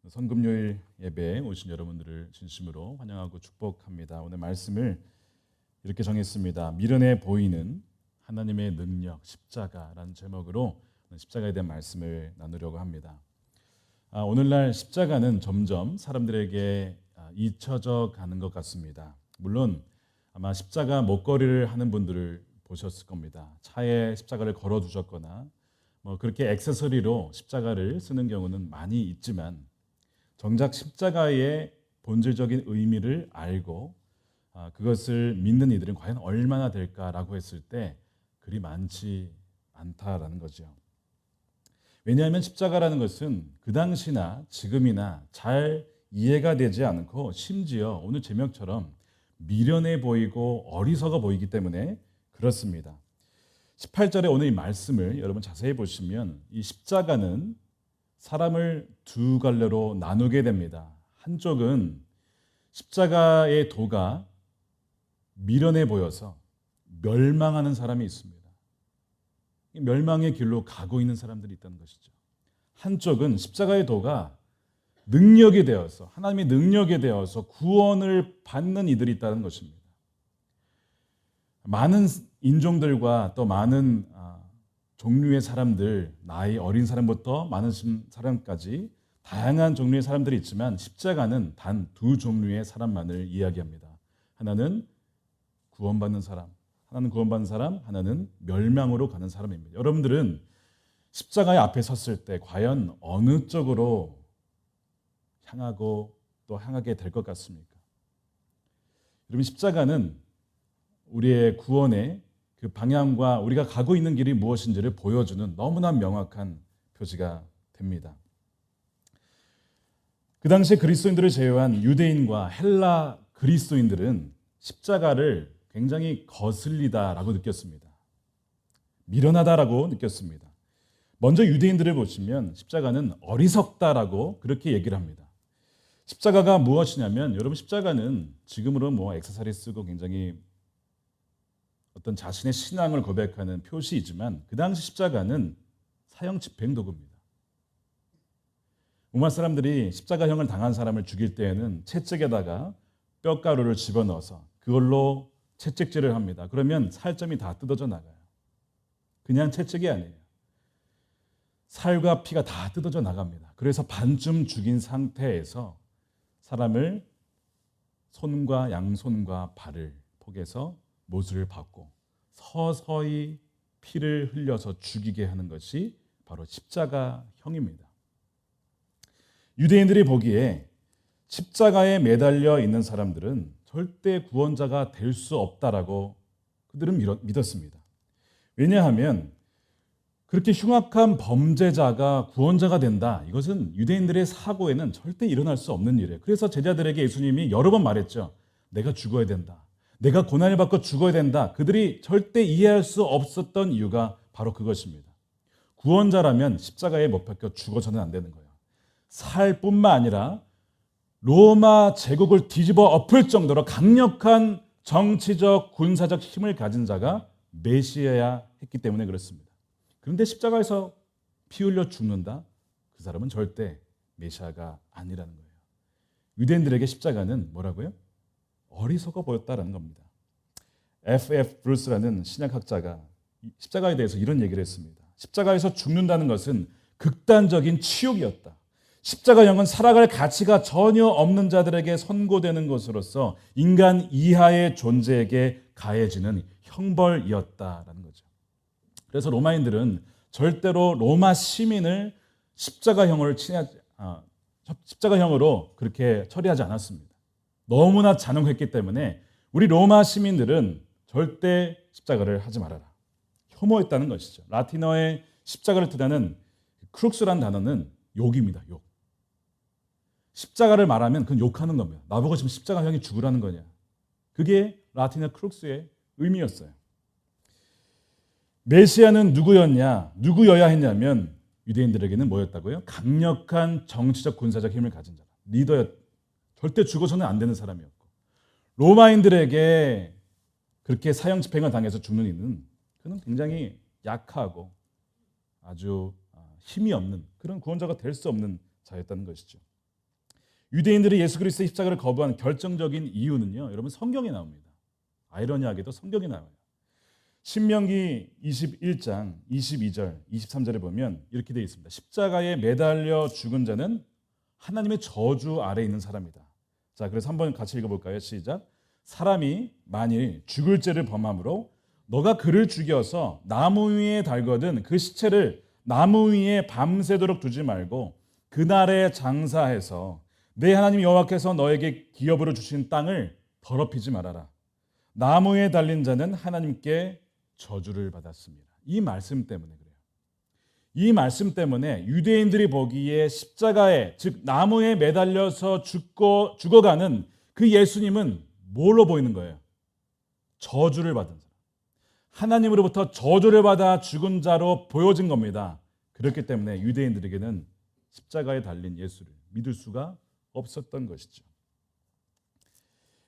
선금요일 예배에 오신 여러분들을 진심으로 환영하고 축복합니다. 오늘 말씀을 이렇게 정했습니다. 미련해 보이는 하나님의 능력, 십자가라는 제목으로 십자가에 대한 말씀을 나누려고 합니다. 오늘날 십자가는 점점 사람들에게 잊혀져 가는 것 같습니다. 물론 아마 십자가 목걸이를 하는 분들을 보셨을 겁니다. 차에 십자가를 걸어두셨거나 그렇게 액세서리로 십자가를 쓰는 경우는 많이 있지만 정작 십자가의 본질적인 의미를 알고 그것을 믿는 이들은 과연 얼마나 될까라고 했을 때 그리 많지 않다라는 거죠. 왜냐하면 십자가라는 것은 그 당시나 지금이나 잘 이해가 되지 않고 심지어 오늘 제목처럼 미련해 보이고 어리석어 보이기 때문에 그렇습니다. 18절에 오늘 이 말씀을 여러분 자세히 보시면 이 십자가는 사람을 두 갈래로 나누게 됩니다. 한쪽은 십자가의 도가 미련해 보여서 멸망하는 사람이 있습니다. 멸망의 길로 가고 있는 사람들이 있다는 것이죠. 한쪽은 십자가의 도가 능력이 되어서 하나님의 능력이 되어서 구원을 받는 이들이 있다는 것입니다. 많은 인종들과 또 많은 종류의 사람들, 나이 어린 사람부터 많으신 사람까지 다양한 종류의 사람들이 있지만 십자가는 단 두 종류의 사람만을 이야기합니다. 하나는 구원받는 사람, 하나는 멸망으로 가는 사람입니다. 여러분들은 십자가의 앞에 섰을 때 과연 어느 쪽으로 향하고 또 향하게 될 것 같습니까? 여러분, 십자가는 우리의 구원의 그 방향과 우리가 가고 있는 길이 무엇인지를 보여주는 너무나 명확한 표지가 됩니다. 그 당시에 그리스도인들을 제외한 유대인과 헬라 그리스도인들은 십자가를 굉장히 거슬리다라고 느꼈습니다. 미련하다라고 느꼈습니다. 먼저 유대인들을 보시면 십자가는 어리석다라고 그렇게 얘기를 합니다. 십자가가 무엇이냐면 여러분, 십자가는 지금으로 액세서리 쓰고 굉장히 어떤 자신의 신앙을 고백하는 표시이지만 그 당시 십자가는 사형 집행 도구입니다. 로마 사람들이 십자가형을 당한 사람을 죽일 때에는 채찍에다가 뼈가루를 집어넣어서 그걸로 채찍질을 합니다. 그러면 살점이 다 뜯어져 나가요. 그냥 채찍이 아니에요. 살과 피가 다 뜯어져 나갑니다. 그래서 반쯤 죽인 상태에서 사람을 손과 양손과 발을 포개서 못을 박고 서서히 피를 흘려서 죽이게 하는 것이 바로 십자가형입니다. 유대인들이 보기에 십자가에 매달려 있는 사람들은 절대 구원자가 될 수 없다라고 그들은 믿었습니다. 왜냐하면 그렇게 흉악한 범죄자가 구원자가 된다, 이것은 유대인들의 사고에는 절대 일어날 수 없는 일이에요. 그래서 제자들에게 예수님이 여러 번 말했죠. 내가 죽어야 된다. 내가 고난을 받고 죽어야 된다. 그들이 절대 이해할 수 없었던 이유가 바로 그것입니다. 구원자라면 십자가에 못 박혀 죽어서는 안 되는 거예요. 살 뿐만 아니라 로마 제국을 뒤집어 엎을 정도로 강력한 정치적, 군사적 힘을 가진 자가 메시아야 했기 때문에 그렇습니다. 그런데 십자가에서 피 흘려 죽는다? 그 사람은 절대 메시아가 아니라는 거예요. 유대인들에게 십자가는 뭐라고요? 어리석어 보였다라는 겁니다. F.F. 브루스라는 신약학자가 십자가에 대해서 이런 얘기를 했습니다. 십자가에서 죽는다는 것은 극단적인 치욕이었다. 십자가형은 살아갈 가치가 전혀 없는 자들에게 선고되는 것으로서 인간 이하의 존재에게 가해지는 형벌이었다라는 거죠. 그래서 로마인들은 절대로 로마 시민을 십자가형으로 그렇게 처리하지 않았습니다. 너무나 잔혹했기 때문에 우리 로마 시민들은 절대 십자가를 하지 말아라, 혐오했다는 것이죠. 라틴어의 십자가를 뜻하는 크룩스라는 단어는 욕입니다. 욕. 십자가를 말하면 그건 욕하는 겁니다. 나보고 지금 십자가형이 죽으라는 거냐. 그게 라틴어 크룩스의 의미였어요. 메시아는 누구여야 했냐면 유대인들에게는 뭐였다고요? 강력한 정치적, 군사적 힘을 가진 자라. 리더였다. 절대 죽어서는 안 되는 사람이었고, 로마인들에게 그렇게 사형 집행을 당해서 죽는 이는 그는 굉장히 약하고 아주 힘이 없는 그런 구원자가 될 수 없는 자였다는 것이죠. 유대인들이 예수 그리스도의 십자가를 거부한 결정적인 이유는요, 여러분 성경에 나옵니다. 아이러니하게도 성경에 나와요. 신명기 21장 22절, 23절에 보면 이렇게 되어 있습니다. 십자가에 매달려 죽은 자는 하나님의 저주 아래에 있는 사람이다. 자, 그래서 한번 같이 읽어볼까요? 시작. 사람이 만일 죽을 죄를 범함으로 너가 그를 죽여서 나무 위에 달거든 그 시체를 나무 위에 밤새도록 두지 말고 그날에 장사해서 내 하나님 여호와께서 너에게 기업으로 주신 땅을 더럽히지 말아라. 나무에 달린 자는 하나님께 저주를 받았습니다. 이 말씀 때문에 그래요. 이 말씀 때문에 유대인들이 보기에 십자가에, 즉 나무에 매달려서 죽어가는 그 예수님은 뭘로 보이는 거예요? 저주를 받은 사람. 하나님으로부터 저주를 받아 죽은 자로 보여진 겁니다. 그렇기 때문에 유대인들에게는 십자가에 달린 예수를 믿을 수가 없었던 것이죠.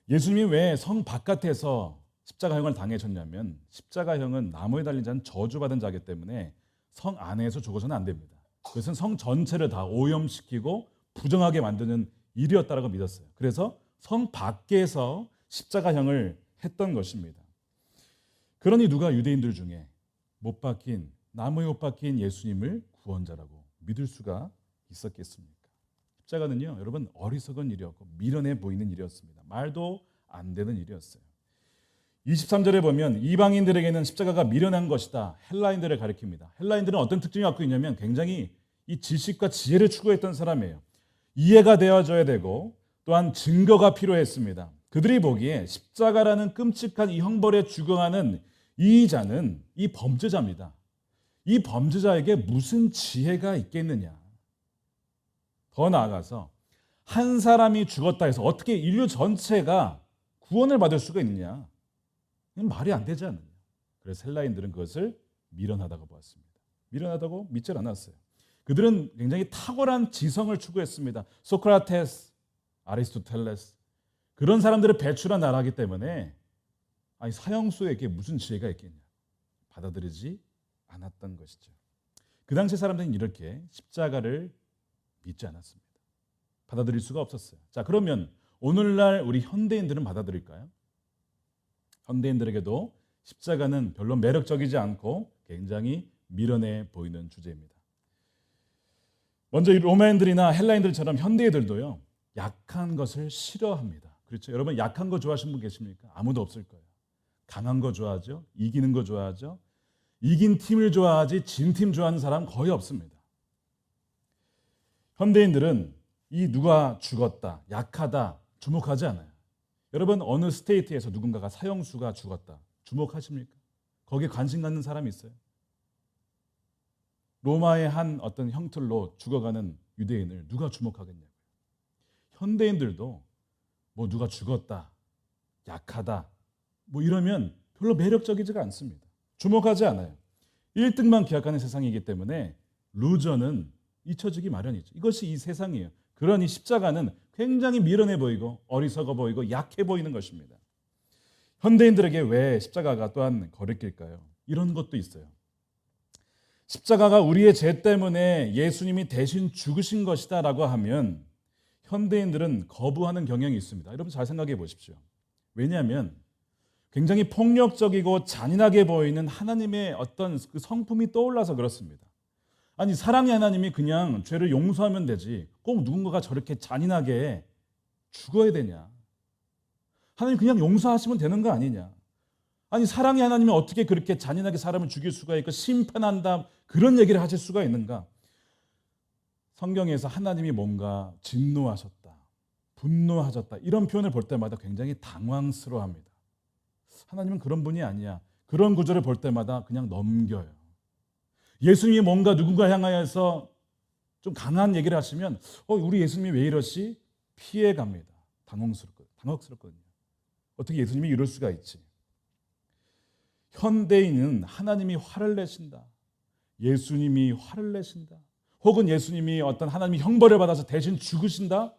예수님이 왜 성 바깥에서 십자가형을 당하셨냐면 십자가형은 나무에 달린 자는 저주받은 자이기 때문에 성 안에서 죽어서는 안 됩니다. 그것은 성 전체를 다 오염시키고 부정하게 만드는 일이었다고 믿었어요. 그래서 성 밖에서 십자가형을 했던 것입니다. 그러니 누가 유대인들 중에 나무에 못 박힌 예수님을 구원자라고 믿을 수가 있었겠습니까? 십자가는요, 여러분 어리석은 일이었고 미련해 보이는 일이었습니다. 말도 안 되는 일이었어요. 23절에 보면 이방인들에게는 십자가가 미련한 것이다. 헬라인들을 가리킵니다. 헬라인들은 어떤 특징이 갖고 있냐면 굉장히 이 지식과 지혜를 추구했던 사람이에요. 이해가 되어져야 되고 또한 증거가 필요했습니다. 그들이 보기에 십자가라는 끔찍한 이 형벌에 죽어가는 이 자는 이 범죄자입니다. 이 범죄자에게 무슨 지혜가 있겠느냐. 더 나아가서 한 사람이 죽었다 해서 어떻게 인류 전체가 구원을 받을 수가 있느냐. 이건 말이 안 되지 않느냐. 그래서 헬라인들은 그것을 미련하다고 보았습니다. 미련하다고 믿지 않았어요. 그들은 굉장히 탁월한 지성을 추구했습니다. 소크라테스, 아리스토텔레스 그런 사람들을 배출한 나라이기 때문에 사형수에게 무슨 지혜가 있겠냐. 받아들이지 않았던 것이죠. 그 당시 사람들은 이렇게 십자가를 믿지 않았습니다. 받아들일 수가 없었어요. 자, 그러면 오늘날 우리 현대인들은 받아들일까요? 현대인들에게도 십자가는 별로 매력적이지 않고 굉장히 미련해 보이는 주제입니다. 먼저 로마인들이나 헬라인들처럼 현대인들도요, 약한 것을 싫어합니다. 그렇죠? 여러분 약한 거 좋아하시는 분 계십니까? 아무도 없을 거예요. 강한 거 좋아하죠. 이기는 거 좋아하죠. 이긴 팀을 좋아하지 진 팀 좋아하는 사람 거의 없습니다. 현대인들은 이 누가 죽었다, 약하다 주목하지 않아요. 여러분 어느 스테이트에서 누군가가 사형수가 죽었다 주목하십니까? 거기에 관심 갖는 사람이 있어요? 로마의 한 어떤 형틀로 죽어가는 유대인을 누가 주목하겠냐고요. 현대인들도 뭐 누가 죽었다, 약하다 이러면 별로 매력적이지가 않습니다. 주목하지 않아요. 1등만 기약하는 세상이기 때문에 루저는 잊혀지기 마련이죠. 이것이 이 세상이에요. 그러니 십자가는 굉장히 미련해 보이고 어리석어 보이고 약해 보이는 것입니다. 현대인들에게 왜 십자가가 또한 거리낄까요? 이런 것도 있어요. 십자가가 우리의 죄 때문에 예수님이 대신 죽으신 것이다 라고 하면 현대인들은 거부하는 경향이 있습니다. 여러분 잘 생각해 보십시오. 왜냐하면 굉장히 폭력적이고 잔인하게 보이는 하나님의 어떤 그 성품이 떠올라서 그렇습니다. 아니 사랑의 하나님이 그냥 죄를 용서하면 되지 꼭 누군가가 저렇게 잔인하게 죽어야 되냐. 하나님 그냥 용서하시면 되는 거 아니냐. 아니 사랑의 하나님이 어떻게 그렇게 잔인하게 사람을 죽일 수가 있고 심판한다 그런 얘기를 하실 수가 있는가. 성경에서 하나님이 뭔가 진노하셨다, 분노하셨다 이런 표현을 볼 때마다 굉장히 당황스러워합니다. 하나님은 그런 분이 아니야. 그런 구절을 볼 때마다 그냥 넘겨요. 예수님이 뭔가 누군가 향하여서 좀 강한 얘기를 하시면 우리 예수님이 왜 이러시? 피해갑니다. 당혹스럽거든요. 어떻게 예수님이 이럴 수가 있지? 현대인은 하나님이 화를 내신다. 예수님이 화를 내신다. 혹은 예수님이 어떤 하나님이 형벌을 받아서 대신 죽으신다.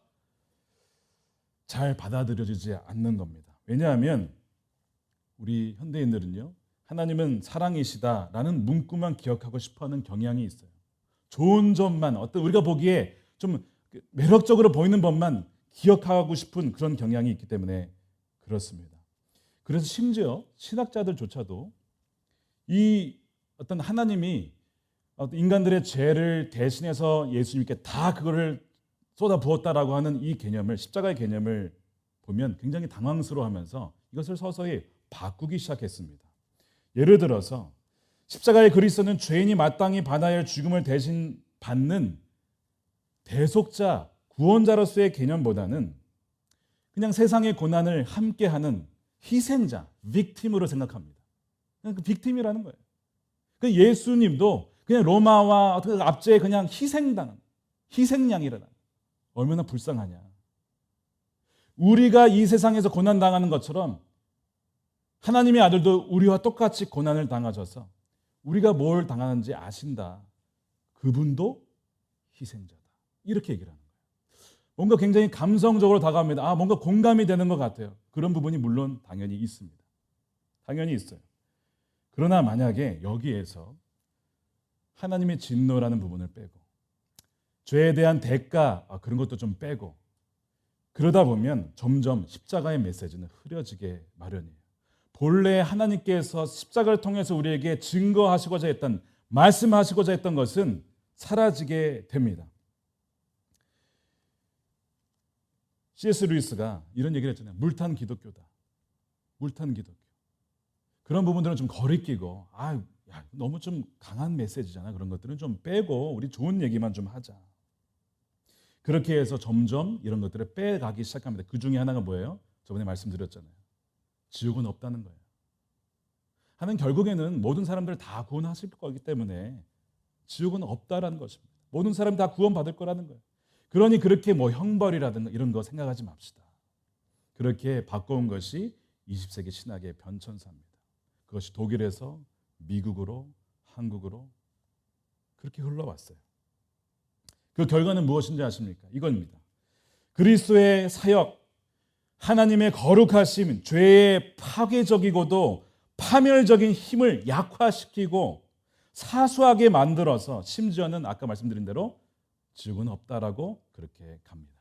잘 받아들여지지 않는 겁니다. 왜냐하면 우리 현대인들은요. 하나님은 사랑이시다라는 문구만 기억하고 싶어하는 경향이 있어요. 좋은 점만 어떤 우리가 보기에 좀 매력적으로 보이는 법만 기억하고 싶은 그런 경향이 있기 때문에 그렇습니다. 그래서 심지어 신학자들조차도 이 어떤 하나님이 인간들의 죄를 대신해서 예수님께 다 그거를 쏟아 부었다라고 하는 이 개념을, 십자가의 개념을 보면 굉장히 당황스러워하면서 이것을 서서히 바꾸기 시작했습니다. 예를 들어서 십자가의 그리스도는 죄인이 마땅히 받아야 할 죽음을 대신 받는 대속자, 구원자로서의 개념보다는 그냥 세상의 고난을 함께하는 희생자, 빅팀으로 생각합니다. 그냥 그 빅팀이라는 거예요. 그 예수님도 그냥 로마와 압제에 그냥 희생당한 희생양이라는, 얼마나 불쌍하냐. 우리가 이 세상에서 고난당하는 것처럼 하나님의 아들도 우리와 똑같이 고난을 당하셔서 우리가 뭘 당하는지 아신다. 그분도 희생자다. 이렇게 얘기를 하는 거예요. 뭔가 굉장히 감성적으로 다가옵니다. 뭔가 공감이 되는 것 같아요. 그런 부분이 물론 당연히 있습니다. 당연히 있어요. 그러나 만약에 여기에서 하나님의 진노라는 부분을 빼고 죄에 대한 대가 그런 것도 좀 빼고 그러다 보면 점점 십자가의 메시지는 흐려지게 마련이에요. 본래 하나님께서 십자가를 통해서 우리에게 증거하시고자 했던, 말씀하시고자 했던 것은 사라지게 됩니다. C.S. 루이스가 이런 얘기를 했잖아요. 물탄 기독교다. 물탄 기독교. 그런 부분들은 좀 거리끼고 너무 좀 강한 메시지잖아. 그런 것들은 좀 빼고 우리 좋은 얘기만 좀 하자. 그렇게 해서 점점 이런 것들을 빼가기 시작합니다. 그 중에 하나가 뭐예요? 저번에 말씀드렸잖아요. 지옥은 없다는 거예요. 하나님 결국에는 모든 사람들을 다 구원하실 거기 때문에 지옥은 없다라는 것입니다. 모든 사람이 다 구원받을 거라는 거예요. 그러니 그렇게 형벌이라든가 이런 거 생각하지 맙시다. 그렇게 바꿔온 것이 20세기 신학의 변천사입니다. 그것이 독일에서 미국으로, 한국으로 그렇게 흘러왔어요. 그 결과는 무엇인지 아십니까? 이겁니다. 그리스도의 사역, 하나님의 거룩하심, 죄의 파괴적이고도 파멸적인 힘을 약화시키고 사수하게 만들어서 심지어는 아까 말씀드린 대로 지옥은 없다라고 그렇게 갑니다.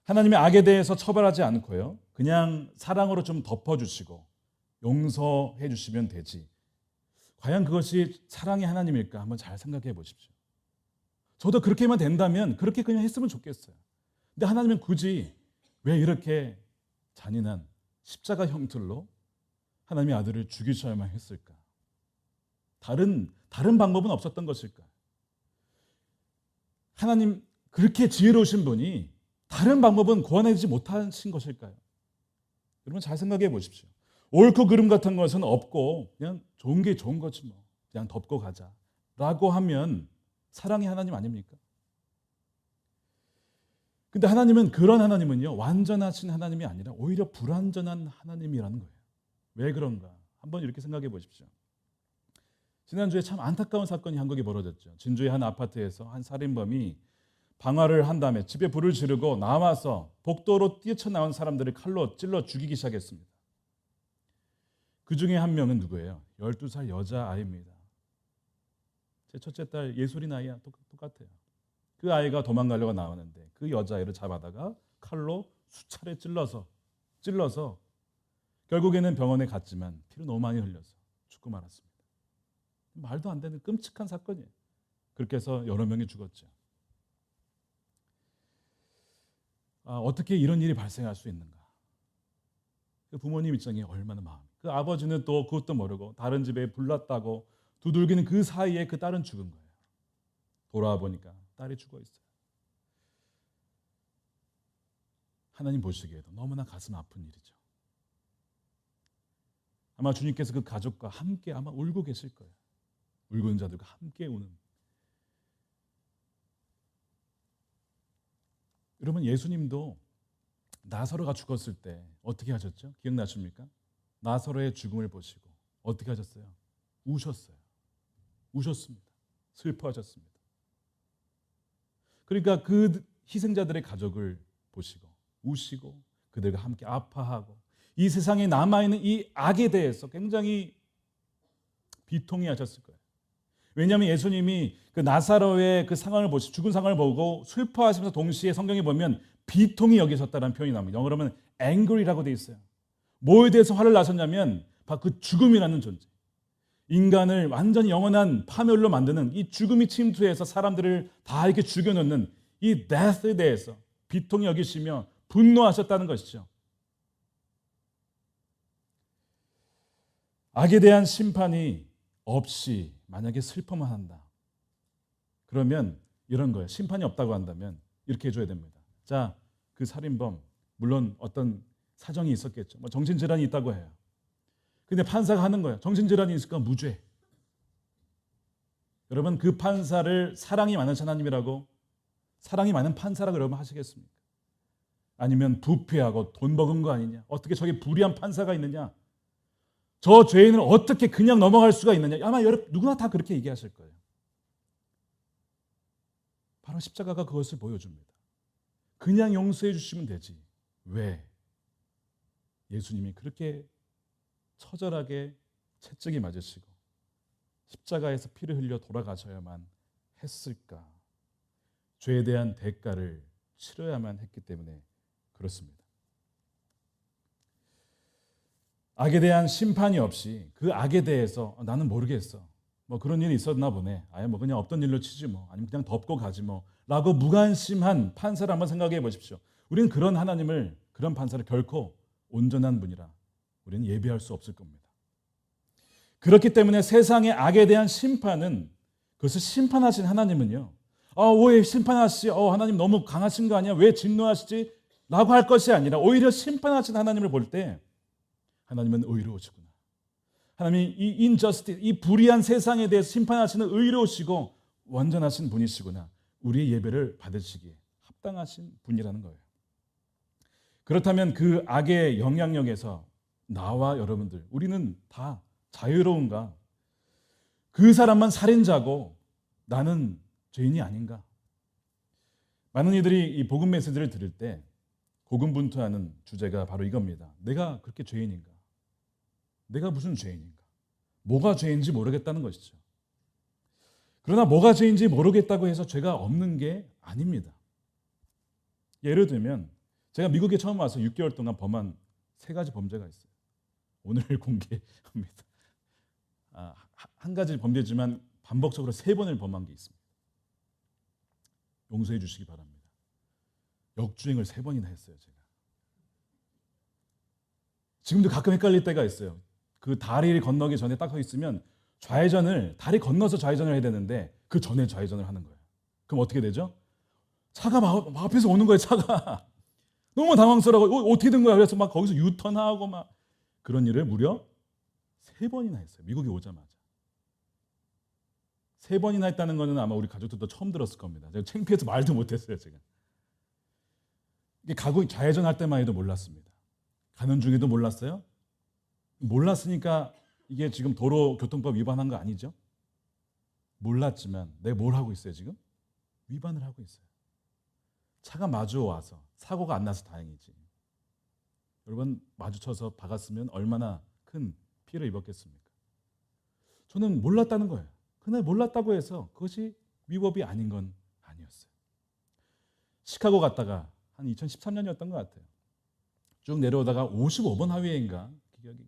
하나님의 악에 대해서 처벌하지 않고요. 그냥 사랑으로 좀 덮어주시고 용서해 주시면 되지. 과연 그것이 사랑의 하나님일까? 한번 잘 생각해 보십시오. 저도 그렇게만 된다면 그렇게 그냥 했으면 좋겠어요. 근데 하나님은 굳이 왜 이렇게 잔인한 십자가 형틀로 하나님의 아들을 죽이셔야만 했을까? 다른 방법은 없었던 것일까? 하나님 그렇게 지혜로우신 분이 다른 방법은 고안해주지 못하신 것일까요? 여러분 잘 생각해 보십시오. 옳고 그름 같은 것은 없고 그냥 좋은 게 좋은 거지 뭐. 그냥 덮고 가자라고 하면 사랑의 하나님 아닙니까? 근데 하나님은 그런 하나님은요. 완전하신 하나님이 아니라 오히려 불완전한 하나님이라는 거예요. 왜 그런가? 한번 이렇게 생각해 보십시오. 지난주에 참 안타까운 사건이 한국에 벌어졌죠. 진주의 한 아파트에서 한 살인범이 방화를 한 다음에 집에 불을 지르고 나와서 복도로 뛰쳐나온 사람들을 칼로 찔러 죽이기 시작했습니다. 그 중에 한 명은 누구예요? 12살 여자아이입니다. 제 첫째 딸 예술이 나이야 똑같아요. 그 아이가 도망가려고 나왔는데 그 여자아이를 잡아다가 칼로 수차례 찔러서 결국에는 병원에 갔지만 피를 너무 많이 흘려서 죽고 말았습니다. 말도 안 되는 끔찍한 사건이에요. 그렇게 해서 여러 명이 죽었죠. 어떻게 이런 일이 발생할 수 있는가? 그 부모님 입장에 얼마나 마음. 그 아버지는 또 그것도 모르고 다른 집에 불났다고 두들기는 그 사이에 그 딸은 죽은 거예요. 돌아와 보니까 딸이 죽어 있어요. 하나님 보시기에도 너무나 가슴 아픈 일이죠. 아마 주님께서 그 가족과 함께 아마 울고 계실 거예요. 울고 있는 자들과 함께 우는. 여러분 예수님도 나사로가 죽었을 때 어떻게 하셨죠? 기억나십니까? 나사로의 죽음을 보시고 어떻게 하셨어요? 우셨어요. 우셨습니다. 슬퍼하셨습니다. 그러니까 그 희생자들의 가족을 보시고 우시고 그들과 함께 아파하고 이 세상에 남아있는 이 악에 대해서 굉장히 비통해하셨을 거예요. 왜냐하면 예수님이 그 나사로의 그 상황을 보시 죽은 상황을 보고 슬퍼하시면서 동시에 성경에 보면 비통이 여기셨다는 표현이 나옵니다. 영어로 하면 angry라고 돼 있어요. 뭐에 대해서 화를 나셨냐면 바로 그 죽음이라는 존재. 인간을 완전히 영원한 파멸로 만드는 이 죽음이 침투해서 사람들을 다 이렇게 죽여놓는 이 death에 대해서 비통히 여기시며 분노하셨다는 것이죠. 악에 대한 심판이 없이 만약에 슬퍼만 한다. 그러면 이런 거예요. 심판이 없다고 한다면 이렇게 해줘야 됩니다. 자, 그 살인범 물론 어떤 사정이 있었겠죠. 뭐 정신질환이 있다고 해요. 근데 판사가 하는 거예요. 정신질환이 있을까? 무죄. 여러분 그 판사를 사랑이 많은 하나님이라고 사랑이 많은 판사라고 여러분 하시겠습니까? 아니면 부패하고 돈 먹은 거 아니냐? 어떻게 저게 불의한 판사가 있느냐? 저 죄인을 어떻게 그냥 넘어갈 수가 있느냐? 아마 여러분 누구나 다 그렇게 얘기하실 거예요. 바로 십자가가 그것을 보여줍니다. 그냥 용서해 주시면 되지. 왜? 예수님이 그렇게 처절하게 채찍이 맞으시고 십자가에서 피를 흘려 돌아가셔야만 했을까? 죄에 대한 대가를 치러야만 했기 때문에 그렇습니다. 악에 대한 심판이 없이 그 악에 대해서 나는 모르겠어. 뭐 그런 일이 있었나 보네. 아예 뭐 그냥 없던 일로 치지 뭐. 아니면 그냥 덮고 가지 뭐. 라고 무관심한 판사를 한번 생각해 보십시오. 우리는 그런 하나님을, 그런 판사를 결코 온전한 분이라 우리는 예비할 수 없을 겁니다. 그렇기 때문에 세상의 악에 대한 심판은 그것을 심판하신 하나님은요. 왜 심판하시지? 하나님 너무 강하신 거 아니야? 왜 진노하시지? 라고 할 것이 아니라 오히려 심판하신 하나님을 볼 때 하나님은 의로우시구나. 하나님이 이 injustice, 이 불의한 세상에 대해서 심판하시는 의로우시고 완전하신 분이시구나. 우리의 예배를 받으시기에 합당하신 분이라는 거예요. 그렇다면 그 악의 영향력에서 나와 여러분들, 우리는 다 자유로운가? 그 사람만 살인자고 나는 죄인이 아닌가? 많은 이들이 이 복음 메시지를 들을 때 고군분투하는 주제가 바로 이겁니다. 내가 그렇게 죄인인가? 내가 무슨 죄인인가? 뭐가 죄인지 모르겠다는 것이죠. 그러나 뭐가 죄인지 모르겠다고 해서 죄가 없는 게 아닙니다. 예를 들면 제가 미국에 처음 와서 6개월 동안 범한 3가지 범죄가 있어요. 오늘 공개합니다. 한 가지 범죄지만 반복적으로 3번을 범한 게 있습니다. 용서해 주시기 바랍니다. 역주행을 3번이나 했어요, 제가. 지금도 가끔 헷갈릴 때가 있어요. 그 다리를 건너기 전에 딱 서 있으면 좌회전을, 다리 건너서 좌회전을 해야 되는데 그 전에 좌회전을 하는 거예요. 그럼 어떻게 되죠? 차가 막 앞에서 오는 거예요, 차가. 너무 당황스러워. 어떻게 된 거야? 그래서 막 거기서 유턴하고 막 그런 일을 무려 3번이나 했어요. 미국에 오자마자. 3번이나 했다는 거는 아마 우리 가족들도 처음 들었을 겁니다. 제가 창피해서 말도 못했어요, 제가. 가고 좌회전할 때만 해도 몰랐습니다. 가는 중에도 몰랐어요? 몰랐으니까 이게 지금 도로교통법 위반한 거 아니죠? 몰랐지만 내가 뭘 하고 있어요, 지금? 위반을 하고 있어요. 차가 마주 와서 사고가 안 나서 다행이지. 여러분 마주쳐서 박았으면 얼마나 큰 피해를 입었겠습니까? 저는 몰랐다는 거예요. 그날 몰랐다고 해서 그것이 위법이 아닌 건 아니었어요. 시카고 갔다가 한 2013년이었던 것 같아요. 쭉 내려오다가 55번 하이웨이인가 기억이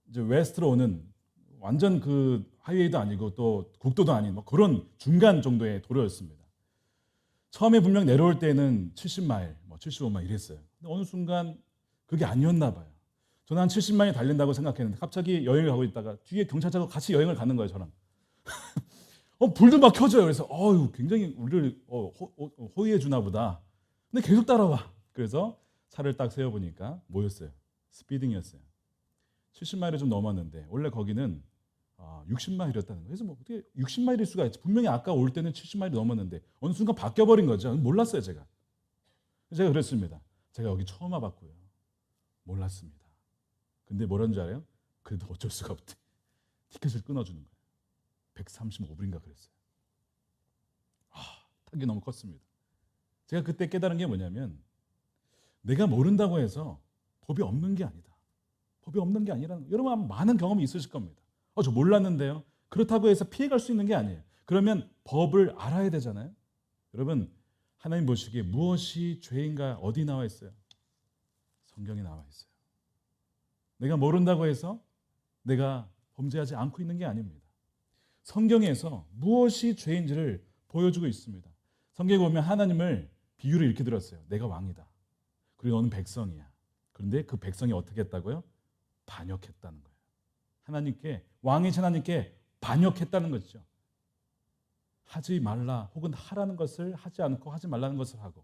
이제 웨스트로 오는 완전 그 하이웨이도 아니고 또 국도도 아닌 뭐 그런 중간 정도의 도로였습니다. 처음에 분명 내려올 때는 70마일, 뭐 75마일 이랬어요. 근데 어느 순간 그게 아니었나 봐요. 저는 한 70마일 달린다고 생각했는데 갑자기 여행을 가고 있다가 뒤에 경찰차가 같이 여행을 가는 거예요, 저랑. 불도 막 켜져요. 그래서 굉장히 우리를 호의해 주나 보다. 근데 계속 따라와. 그래서 차를 딱 세워보니까 뭐였어요? 스피딩이었어요. 70마일이 좀 넘었는데 원래 거기는 60마일이었다는 거예요. 그래서 뭐 어떻게 60마일일 수가 있지? 분명히 아까 올 때는 70마일이 넘었는데 어느 순간 바뀌어버린 거죠. 몰랐어요, 제가. 제가 그랬습니다. 제가 여기 처음 와봤고요. 몰랐습니다. 근데 뭐라는 줄 알아요? 그래도 어쩔 수가 없대. 티켓을 끊어주는 거예요. 135불인가 그랬어요. 타격이 너무 컸습니다. 제가 그때 깨달은 게 뭐냐면 내가 모른다고 해서 법이 없는 게 아니다. 법이 없는 게 아니라는 거. 여러분 많은 경험이 있으실 겁니다. 저 몰랐는데요. 그렇다고 해서 피해갈 수 있는 게 아니에요. 그러면 법을 알아야 되잖아요. 여러분, 하나님 보시기에 무엇이 죄인가 어디 나와 있어요? 성경에 나와 있어요. 내가 모른다고 해서 내가 범죄하지 않고 있는 게 아닙니다. 성경에서 무엇이 죄인지를 보여주고 있습니다. 성경에 보면 하나님을 비유를 이렇게 들었어요. 내가 왕이다. 그리고 너는 백성이야. 그런데 그 백성이 어떻게 했다고요? 반역했다는 거예요. 하나님께, 왕이신 하나님께 반역했다는 것이죠. 하지 말라 혹은 하라는 것을 하지 않고 하지 말라는 것을 하고,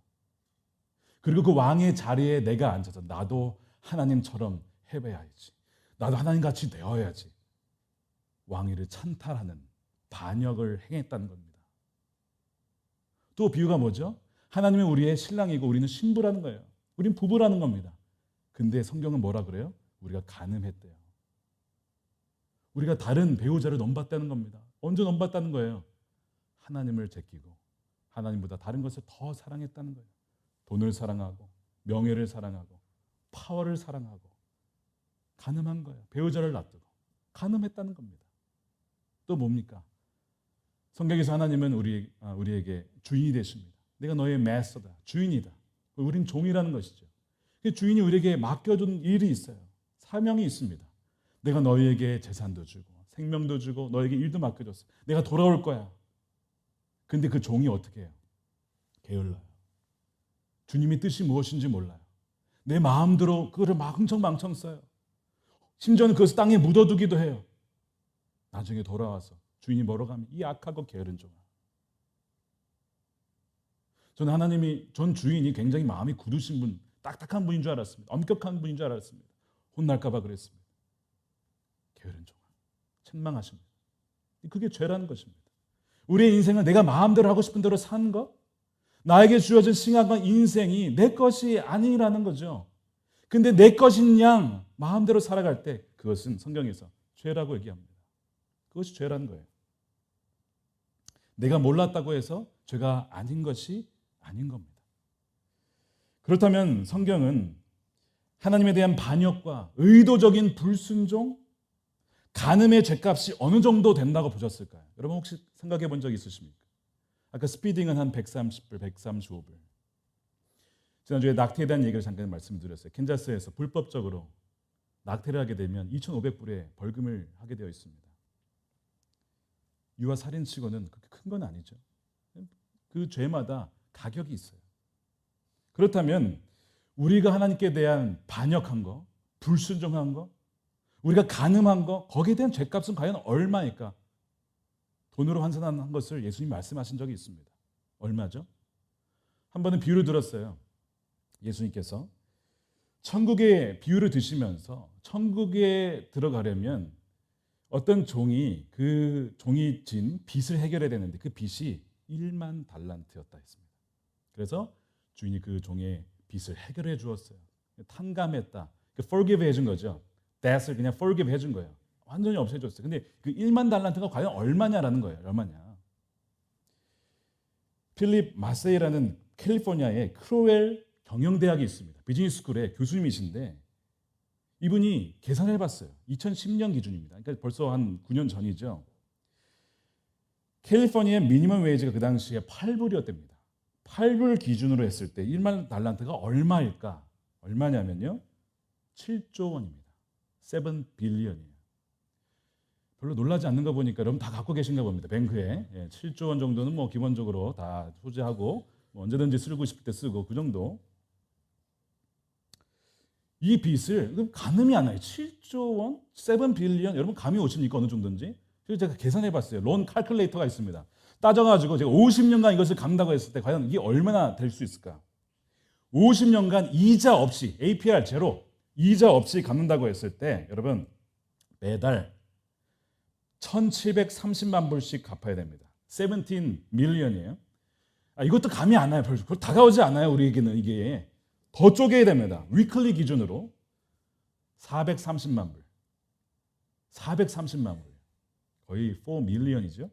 그리고 그 왕의 자리에 내가 앉아서 나도 하나님처럼 해봐야지, 나도 하나님같이 되어야지, 왕위를 찬탈하는 반역을 행했다는 겁니다. 또 비유가 뭐죠? 하나님은 우리의 신랑이고 우리는 신부라는 거예요. 우린 부부라는 겁니다. 근데 성경은 뭐라 그래요? 우리가 간음했대요. 우리가 다른 배우자를 넘봤다는 겁니다. 언제 넘봤다는 거예요? 하나님을 제끼고 하나님보다 다른 것을 더 사랑했다는 거예요. 돈을 사랑하고 명예를 사랑하고 파워를 사랑하고 간음한 거예요. 배우자를 놔두고 간음했다는 겁니다. 또 뭡니까? 성경에서 하나님은 우리에게 주인이 되십니다. 내가 너의 마스터다, 주인이다. 우린 종이라는 것이죠. 주인이 우리에게 맡겨준 일이 있어요. 사명이 있습니다. 내가 너희에게 재산도 주고 생명도 주고 너에게 일도 맡겨줬어. 내가 돌아올 거야. 근데 그 종이 어떻게 해요? 게을러요. 주님의 뜻이 무엇인지 몰라요. 내 마음대로 그거를 흥청망청 써요. 심지어는 그것을 땅에 묻어두기도 해요. 나중에 돌아와서 주인이 뭐라고 하면 이 악하고 게으른 종아. 전 주인이 굉장히 마음이 굳으신 분, 딱딱한 분인 줄 알았습니다. 엄격한 분인 줄 알았습니다. 혼날까 봐 그랬습니다. 게으른 종아, 책망하십니다. 그게 죄라는 것입니다. 우리의 인생은 내가 마음대로 하고 싶은 대로 사는 것, 나에게 주어진 싱악과 인생이 내 것이 아니라는 거죠. 근데 내 것인 양 마음대로 살아갈 때 그것은 성경에서 죄라고 얘기합니다. 그것이 죄라는 거예요. 내가 몰랐다고 해서 죄가 아닌 것이 아닌 겁니다. 그렇다면 성경은 하나님에 대한 반역과 의도적인 불순종, 간음의 죄값이 어느 정도 된다고 보셨을까요? 여러분 혹시 생각해 본 적 있으십니까? 아까 스피딩은 한 130불, 135불. 지난주에 낙태에 대한 얘기를 잠깐 말씀드렸어요. 캔자스에서 불법적으로 낙태를 하게 되면 2,500불의 벌금을 하게 되어 있습니다. 유아 살인치고는 그렇게 큰 건 아니죠. 그 죄마다 가격이 있어요. 그렇다면 우리가 하나님께 대한 반역한 거, 불순종한 거, 우리가 간음한 거, 거기에 대한 죄값은 과연 얼마일까? 돈으로 환산한 것을 예수님이 말씀하신 적이 있습니다. 얼마죠? 한 번은 비유를 들었어요. 예수님께서 천국의 비유를 드시면서 천국에 들어가려면 어떤 종이 그 종이 진 빚을 해결해야 되는데 그 빚이 1만 달란트였다 했습니다. 그래서 주인이 그 종의 빚을 해결해 주었어요. 탕감했다. forgive 해준 거죠. debt을 그냥 forgive 해준 거예요. 완전히 없애줬어요. 근데 그 1만 달란트가 과연 얼마냐라는 거예요. 얼마냐. 필립 마세이라는 캘리포니아의 크로웰 경영대학이 있습니다. 비즈니스 스쿨의 교수님이신데 이분이 계산을 해봤어요. 2010년 기준입니다. 그러니까 벌써 한 9년 전이죠. 캘리포니아 미니멈 웨이지가 그 당시에 8불이었답니다. 8불 기준으로 했을 때 1만 달란트가 얼마일까? 얼마냐면요. 7조 원입니다. 7 빌리언이에요. 별로 놀라지 않는 거 보니까 여러분 다 갖고 계신가 봅니다. 뱅크에 7조 원 정도는 뭐 기본적으로 다 소지하고 뭐 언제든지 쓰고 싶을 때 쓰고 그 정도. 이 빚을 가늠이 안 나요. 7조 원, 7 빌리언. 여러분 감이 오십니까 어느 정도인지? 그래서 제가 계산해봤어요. 론 칼큘레이터가 있습니다. 따져가지고 제가 50년간 이것을 갚는다고 했을 때 과연 이게 얼마나 될 수 있을까? 50년간 이자 없이 APR 제로 이자 없이 갚는다고 했을 때 여러분 매달 1,730만 불씩 갚아야 됩니다. 17 밀리언이에요. 이것도 감이 안 나요. 별로 다가오지 않아요. 우리에게는 이게 더 쪼개야 됩니다. 위클리 기준으로 430만 불. 430만 불. 거의 4 밀리언이죠.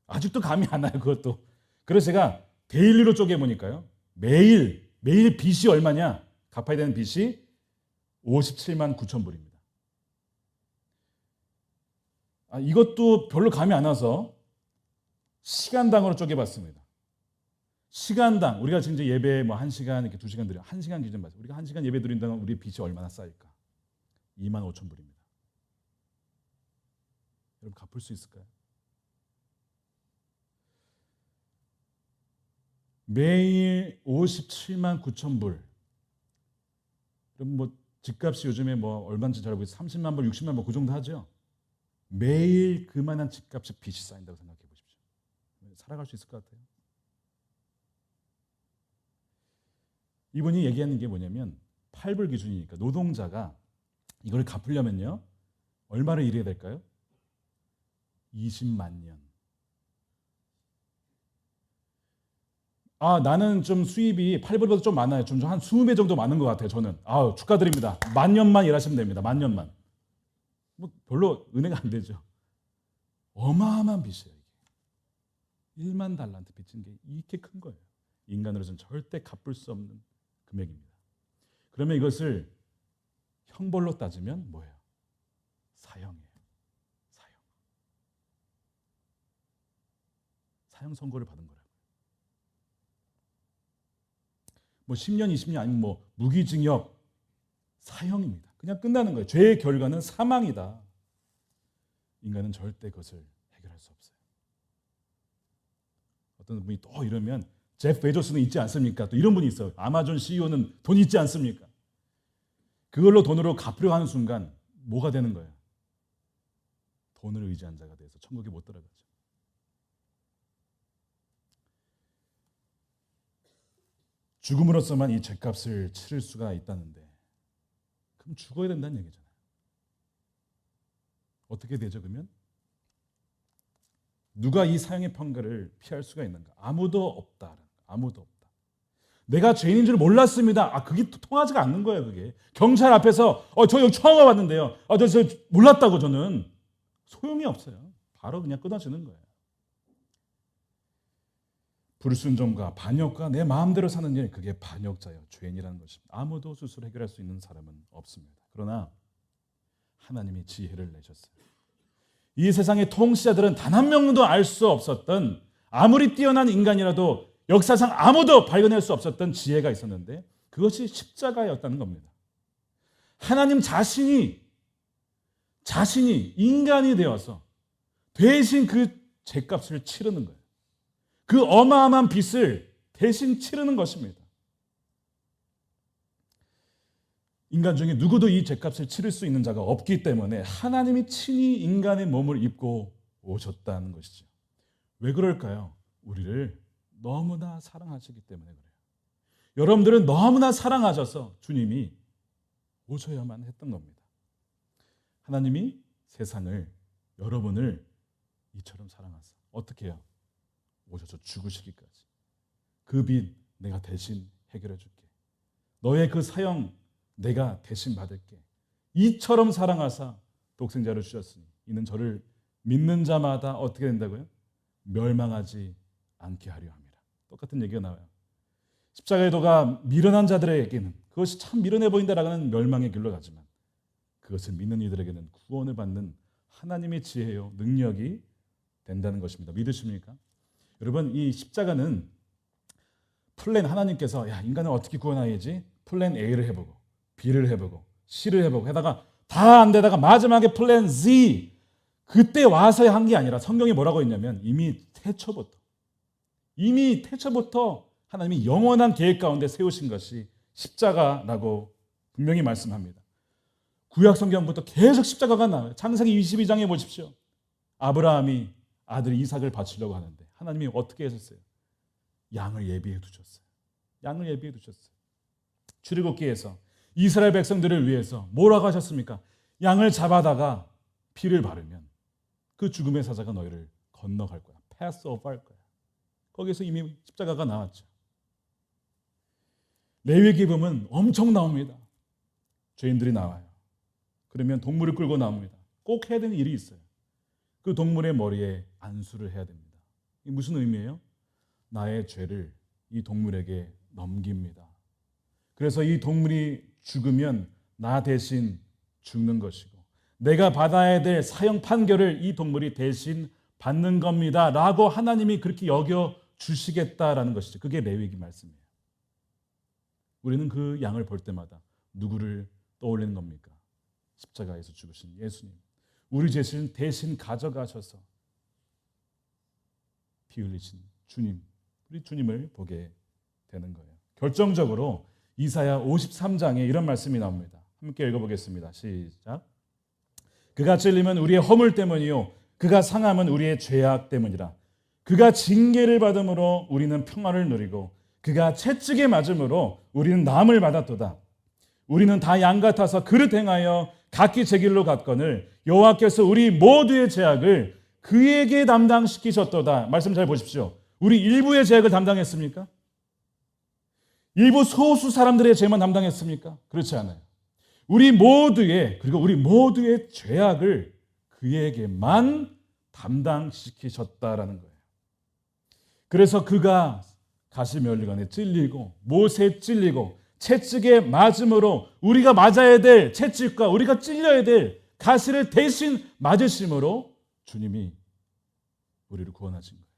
아직도 감이 안 나요. 그것도. 그래서 제가 데일리로 쪼개보니까요. 매일 빚이 얼마냐? 갚아야 되는 빚이 57만 9천 불입니다. 이것도 별로 감이 안 와서 시간당으로 쪼개봤습니다. 시간당, 우리가 지금 이제 예배 뭐 1시간, 이렇게 2시간 드려. 1시간 기준 맞아요. 우리가 1시간 예배 드린다면 우리 빚이 얼마나 쌓일까? 25,000불입니다. 여러분 갚을 수 있을까요? 매일 57만 9천 불. 그럼 뭐 집값이 요즘에 뭐 얼마인지 잘 모르겠어요. 30만 불, 60만 불 그 정도 하죠. 매일 그만한 집값의 빚이 쌓인다고 생각해 보십시오. 살아갈 수 있을 것 같아요. 이분이 얘기하는 게 뭐냐면 8불 기준이니까 노동자가 이걸 갚으려면요. 얼마를 일해야 될까요? 20만 년. 나는 좀 수입이 8불보다 좀 많아요. 좀 한 20배 정도 많은 것 같아요. 저는. 축하드립니다. 10,000년만 일하시면 됩니다. 10,000년만. 뭐 별로 은혜가 안 되죠. 어마어마한 빚이에요. 이게. 1만 달란트 빚진 게 이렇게 큰 거예요. 인간으로서는 절대 갚을 수 없는 금액입니다. 그러면 이것을 형벌로 따지면 뭐예요? 사형이에요. 사형 선고를 받은 거라고요. 뭐 10년, 20년 아니면 뭐 무기징역, 사형입니다. 그냥 끝나는 거예요. 죄의 결과는 사망이다. 인간은 절대 그것을 해결할 수 없어요. 어떤 분이 또 이러면 제프 베조스는 있지 않습니까? 또 이런 분이 있어요. 아마존 CEO는 돈 있지 않습니까? 그걸로 돈으로 갚으려 하는 순간 뭐가 되는 거예요? 돈을 의지한 자가 돼서 천국에 못 들어가죠. 죽음으로써만 이 죄값을 치를 수가 있다는데 그럼 죽어야 된다는 얘기잖아요. 어떻게 되죠 그러면? 누가 이 사형의 판결을 피할 수가 있는가? 아무도 없다. 아무도 없다. 내가 죄인인 줄 몰랐습니다. 그게 통하지가 않는 거예요. 그게 경찰 앞에서 저 여기 처음 와봤는데요. 저 몰랐다고 저는 소용이 없어요. 바로 그냥 끊어지는 거예요. 불순종과 반역과 내 마음대로 사는 일, 그게 반역자요, 죄인이라는 것입니다. 아무도 스스로 해결할 수 있는 사람은 없습니다. 그러나 하나님이 지혜를 내셨어요. 이 세상의 통치자들은 단 한 명도 알 수 없었던, 아무리 뛰어난 인간이라도 역사상 아무도 발견할 수 없었던 지혜가 있었는데 그것이 십자가였다는 겁니다. 하나님 자신이 인간이 되어서 대신 그 죄값을 치르는 거예요. 그 어마어마한 빚을 대신 치르는 것입니다. 인간 중에 누구도 이 죄값을 치를 수 있는 자가 없기 때문에 하나님이 친히 인간의 몸을 입고 오셨다는 것이죠. 왜 그럴까요? 우리를 너무나 사랑하시기 때문에 그래요. 여러분들은 너무나 사랑하셔서 주님이 오셔야만 했던 겁니다. 하나님이 세상을, 여러분을 이처럼 사랑하사 어떻게 해요? 오셔서 죽으시기까지. 그 빚 내가 대신 해결해 줄게. 너의 그 사형 내가 대신 받을게. 이처럼 사랑하사 독생자를 주셨으니 이는 저를 믿는 자마다 어떻게 된다고요? 멸망하지 않게 하려 함이라. 똑같은 얘기가 나와요. 십자가의 도가 미련한 자들에게는 그것이 참 미련해 보인다라는 멸망의 길로 가지만 그것을 믿는 이들에게는 구원을 받는 하나님의 지혜요 능력이 된다는 것입니다. 믿으십니까? 여러분, 이 십자가는 플랜, 하나님께서 인간을 어떻게 구원해야지 플랜 A를 해보고 B를 해보고 C를 해보고 하다가 다 안 되다가 마지막에 플랜 Z, 그때 와서 한 게 아니라 성경이 뭐라고 했냐면 이미 태초부터 하나님이 영원한 계획 가운데 세우신 것이 십자가라고 분명히 말씀합니다. 구약 성경부터 계속 십자가가 나와요. 창세기 22장에 보십시오. 아브라함이 아들 이삭을 바치려고 하는데 하나님이 어떻게 하셨어요? 양을 예비해 두셨어요. 출애굽기에서 이스라엘 백성들을 위해서 뭐라고 하셨습니까? 양을 잡아다가 피를 바르면 그 죽음의 사자가 너희를 건너갈 거야. 패스 오버 할 거야. 거기서 이미 십자가가 나왔죠. 레위기범은 엄청 나옵니다. 죄인들이 나와요. 그러면 동물을 끌고 나옵니다. 꼭 해야 되는 일이 있어요. 그 동물의 머리에 안수를 해야 됩니다. 이게 무슨 의미예요? 나의 죄를 이 동물에게 넘깁니다. 그래서 이 동물이 죽으면 나 대신 죽는 것이고 내가 받아야 될 사형 판결을 이 동물이 대신 받는 겁니다 라고 하나님이 그렇게 여겨 주시겠다라는 것이죠. 그게 레위기 말씀이에요. 우리는 그 양을 볼 때마다 누구를 떠올리는 겁니까? 십자가에서 죽으신 예수님. 우리 죄를 대신 가져가셔서 피 흘리신 주님, 우리 주님을 보게 되는 거예요. 결정적으로 이사야 53장에 이런 말씀이 나옵니다. 함께 읽어보겠습니다. 시작. 그가 찔림은 우리의 허물 때문이요 그가 상함은 우리의 죄악 때문이라. 그가 징계를 받음으로 우리는 평화를 누리고 그가 채찍에 맞음으로 우리는 남을 받았도다. 우리는 다 양 같아서 그릇 행하여 각기 제 길로 갔거늘 여호와께서 우리 모두의 죄악을 그에게 담당시키셨도다. 말씀 잘 보십시오. 우리 일부의 죄악을 담당했습니까? 일부 소수 사람들의 죄만 담당했습니까? 그렇지 않아요. 우리 모두의 죄악을 그에게만 담당시키셨다라는 거예요. 그래서 그가 가시면류관에 찔리고 못에 찔리고 채찍에 맞음으로 우리가 맞아야 될 채찍과 우리가 찔려야 될 가시를 대신 맞으심으로 주님이 우리를 구원하신 거예요.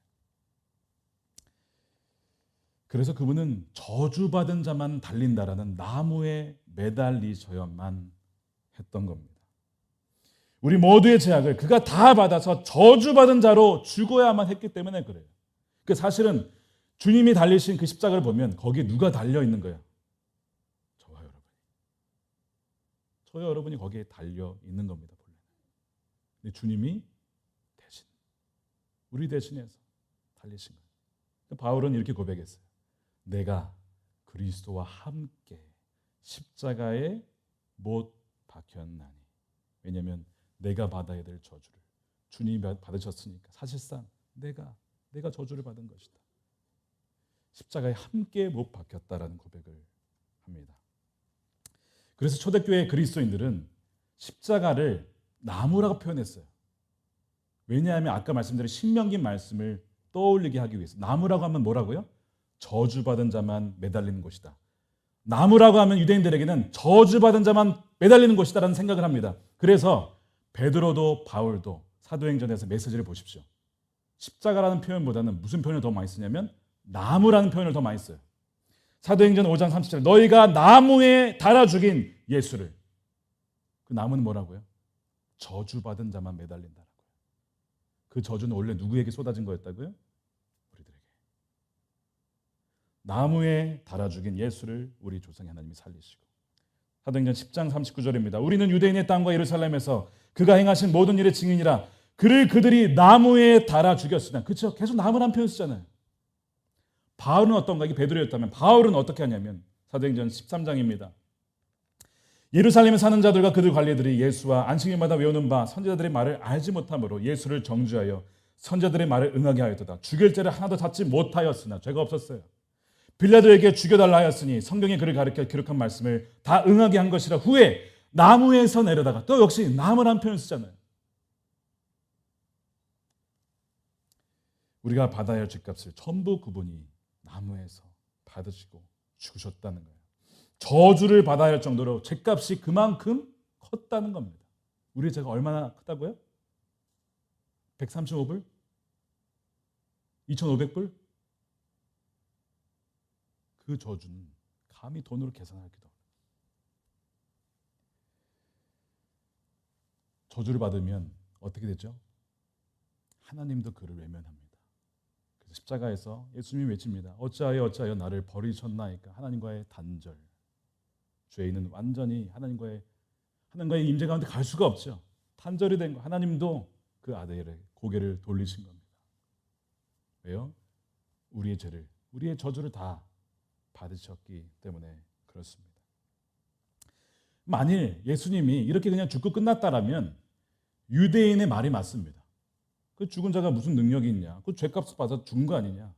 그래서 그분은 저주받은 자만 달린다라는 나무에 매달리셔야만 했던 겁니다. 우리 모두의 죄악을 그가 다 받아서 저주받은 자로 죽어야만 했기 때문에 그래요. 그 사실은 주님이 달리신 그 십자가를 보면 거기에 누가 달려 있는 거예요? 저와 여러분이. 저와 여러분이 거기에 달려 있는 겁니다. 본래. 근데 주님이 대신 우리 대신해서 달리신 거예요. 바울은 이렇게 고백했어요. 내가 그리스도와 함께 십자가에 못 박혔나니. 왜냐하면 내가 받아야 될 저주를 주님이 받으셨으니까 사실상 내가 저주를 받은 것이다. 십자가에 함께 못 박혔다라는 고백을 합니다. 그래서 초대교회 그리스도인들은 십자가를 나무라고 표현했어요. 왜냐하면 아까 말씀드린 신명기 말씀을 떠올리게 하기 위해서. 나무라고 하면 뭐라고요? 저주받은 자만 매달리는 곳이다. 나무라고 하면 유대인들에게는 저주받은 자만 매달리는 곳이다라는 생각을 합니다. 그래서 베드로도 바울도 사도행전에서 메시지를 보십시오. 십자가라는 표현보다는 무슨 표현을 더 많이 쓰냐면 나무라는 표현을 더 많이 써요. 사도행전 5장 37절 너희가 나무에 달아 죽인 예수를. 그 나무는 뭐라고요? 저주받은 자만 매달린다라고요. 그 저주는 원래 누구에게 쏟아진 거였다고요? 우리들에게. 나무에 달아 죽인 예수를 우리 조상의 하나님이 살리시고. 사도행전 10장 39절입니다. 우리는 유대인의 땅과 예루살렘에서 그가 행하신 모든 일의 증인이라. 그들이 나무에 달아 죽였으나. 그렇죠? 계속 나무란 표현 쓰잖아요. 바울은 어떤가? 이게 베드로였다면 바울은 어떻게 하냐면 사도행전 13장입니다. 예루살렘에 사는 자들과 그들 관리들이 예수와 안식일마다 외우는 바 선지자들의 말을 알지 못함으로 예수를 정죄하여 선지자들의 말을 응하게 하였도다. 죽일 죄를 하나도 찾지 못하였으나 죄가 없었어요. 빌라도에게 죽여달라 하였으니 성경에 그를 가르쳐 기록한 말씀을 다 응하게 한 것이라. 후에 나무에서 내려다가 또 역시 나무란 표현 쓰잖아요. 우리가 받아야 할 죄값을 전부 그분이 나무에서 받으시고 죽으셨다는 거예요. 저주를 받아야 할 정도로 죄값이 그만큼 컸다는 겁니다. 우리의 죄가 얼마나 크다고요? 135불? 2,500불? 그 저주는 감히 돈으로 계산하기도 어려워요. 저주를 받으면 어떻게 되죠? 하나님도 그를 외면합니다. 그래서 십자가에서 예수님이 외칩니다. 어찌하여 나를 버리셨나이까. 하나님과의 단절. 죄인은 완전히 하나님과의 임재 가운데 갈 수가 없죠. 단절이 된 거. 하나님도 그 아들의 고개를 돌리신 겁니다. 왜요? 우리의 죄를, 우리의 저주를 다 받으셨기 때문에 그렇습니다. 만일 예수님이 이렇게 그냥 죽고 끝났다라면 유대인의 말이 맞습니다. 그 죽은 자가 무슨 능력이 있냐? 그 죄값을 받아서 죽은 거 아니냐?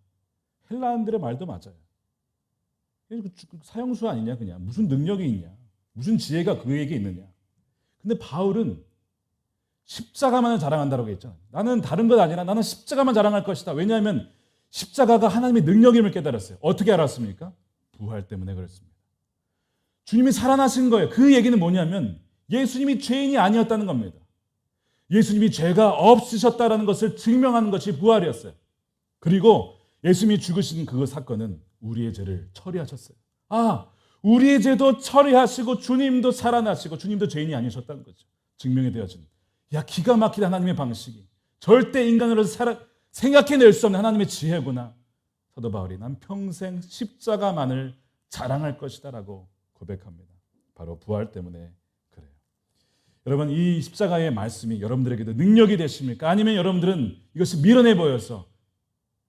헬라인들의 말도 맞아요. 사형수 아니냐 그냥. 무슨 능력이 있냐? 무슨 지혜가 그에게 있느냐? 근데 바울은 십자가만을 자랑한다고 했잖아요. 나는 다른 것 아니라 나는 십자가만 자랑할 것이다. 왜냐하면 십자가가 하나님의 능력임을 깨달았어요. 어떻게 알았습니까? 부활 때문에 그렇습니다. 주님이 살아나신 거예요. 그 얘기는 뭐냐면 예수님이 죄인이 아니었다는 겁니다. 예수님이 죄가 없으셨다라는 것을 증명하는 것이 부활이었어요. 그리고 예수님이 죽으신 그 사건은 우리의 죄를 처리하셨어요. 우리의 죄도 처리하시고 주님도 살아나시고 주님도 죄인이 아니셨다는 거죠. 증명이 되어진. 기가 막힌 하나님의 방식이 절대 인간으로서 생각해낼 수 없는 하나님의 지혜구나. 사도 바울이 난 평생 십자가만을 자랑할 것이다 라고 고백합니다. 바로 부활 때문에 그래요. 여러분, 이 십자가의 말씀이 여러분들에게도 능력이 되십니까? 아니면 여러분들은 이것이 미련해 보여서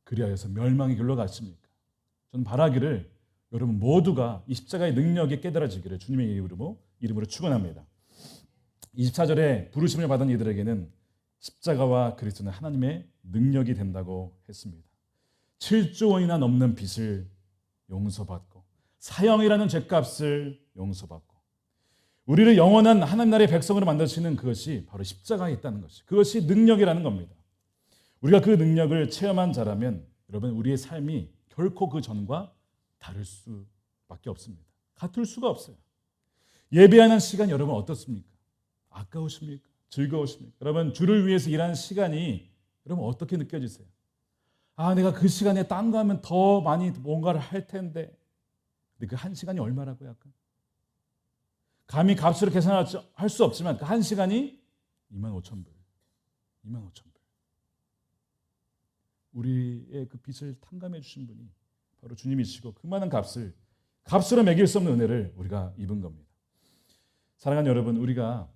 그리하여서 멸망의 길로 가십니까? 저는 바라기를 여러분 모두가 이 십자가의 능력이 깨달아지기를 주님의 이름으로 축원합니다. 24절에 부르심을 받은 이들에게는 십자가와 그리스도는 하나님의 능력이 된다고 했습니다. 7조 원이나 넘는 빚을 용서받고 사형이라는 죄값을 용서받고 우리를 영원한 하나님 나라의 백성으로 만드시는 그것이 바로 십자가에 있다는 것이, 그것이 능력이라는 겁니다. 우리가 그 능력을 체험한 자라면 여러분 우리의 삶이 결코 그 전과 다를 수밖에 없습니다. 같을 수가 없어요. 예배하는 시간 여러분 어떻습니까? 아까우십니까? 즐거우십니까? 여러분 주를 위해서 일하는 시간이 여러분 어떻게 느껴지세요? 내가 그 시간에 딴 거 하면 더 많이 뭔가를 할 텐데, 근데 그 한 시간이 얼마라고요? 약간 감히 값으로 계산할 수 없지만 그 한 시간이 25,000불. 우리의 그 빚을 탕감해 주신 분이 바로 주님이시고 그 많은 값으로 매길 수 없는 은혜를 우리가 입은 겁니다. 사랑하는 여러분, 우리가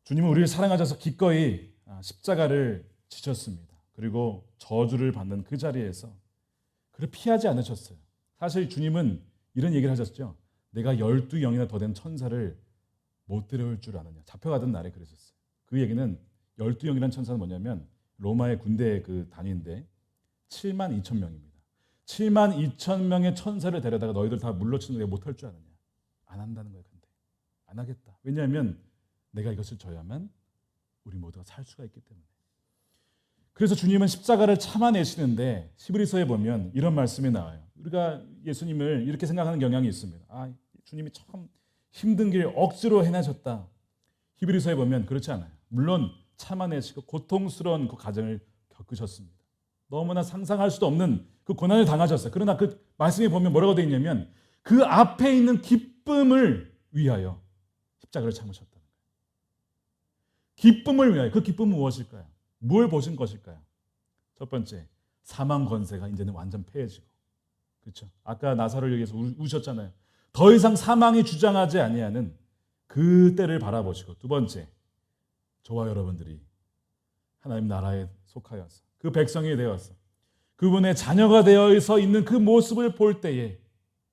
주님은 우리를 사랑하셔서 기꺼이 십자가를 지셨습니다. 그리고 저주를 받는 그 자리에서 그를 피하지 않으셨어요. 사실 주님은 이런 얘기를 하셨죠. 내가 12영이나 더 된 천사를 못 데려올 줄 아느냐. 잡혀가던 날에 그랬었어요. 그 얘기는 12영이라는 천사는 뭐냐면 로마의 군대 그 단위인데 72,000명입니다. 72,000명의 천사를 데려다가 너희들 다 물러치는 게 못할 줄 아느냐. 안 한다는 거예요. 근데 안 하겠다. 왜냐하면 내가 이것을 져야만 우리 모두가 살 수가 있기 때문에. 그래서 주님은 십자가를 참아내시는데 히브리서에 보면 이런 말씀이 나와요. 우리가 예수님을 이렇게 생각하는 경향이 있습니다. 주님이 참 힘든 길 억지로 해내셨다. 히브리서에 보면 그렇지 않아요. 물론 참아내시고 고통스러운 그 과정을 겪으셨습니다. 너무나 상상할 수도 없는 그 고난을 당하셨어요. 그러나 그 말씀에 보면 뭐라고 되어 있냐면 그 앞에 있는 기쁨을 위하여 십자가를 참으셨다는 거예요. 기쁨을 위하여. 그 기쁨은 무엇일까요? 뭘 보신 것일까요? 첫 번째, 사망 권세가 이제는 완전 패해지고, 그렇죠? 아까 나사로를 위해서 우셨잖아요. 더 이상 사망이 주장하지 아니하는 그 때를 바라보시고, 두 번째, 저와 여러분들이 하나님 나라에 속하여서 그 백성이 되어서 그분의 자녀가 되어서 있는 그 모습을 볼 때에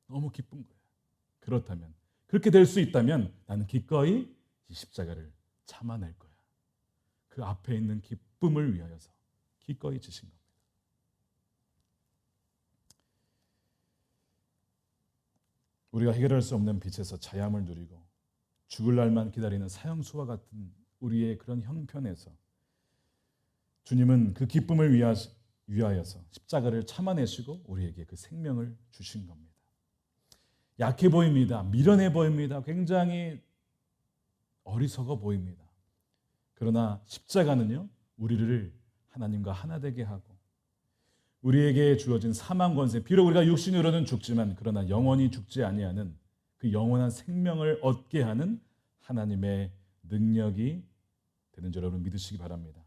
너무 기쁜 거예요. 그렇다면, 그렇게 될 수 있다면 나는 기꺼이 이 십자가를 참아낼 거야. 그 앞에 있는 기쁨을 위하여서 기꺼이 지신 겁니다. 우리가 해결할 수 없는 빛에서 자양을 누리고 죽을 날만 기다리는 사형수와 같은 우리의 그런 형편에서 주님은 그 기쁨을 위하여서 십자가를 참아내시고 우리에게 그 생명을 주신 겁니다. 약해 보입니다. 미련해 보입니다. 굉장히 어리석어 보입니다. 그러나 십자가는요, 우리를 하나님과 하나 되게 하고 우리에게 주어진 사망 권세, 비록 우리가 육신으로는 죽지만 그러나 영원히 죽지 아니하는 그 영원한 생명을 얻게 하는 하나님의 능력이 되는 줄 여러분 믿으시기 바랍니다.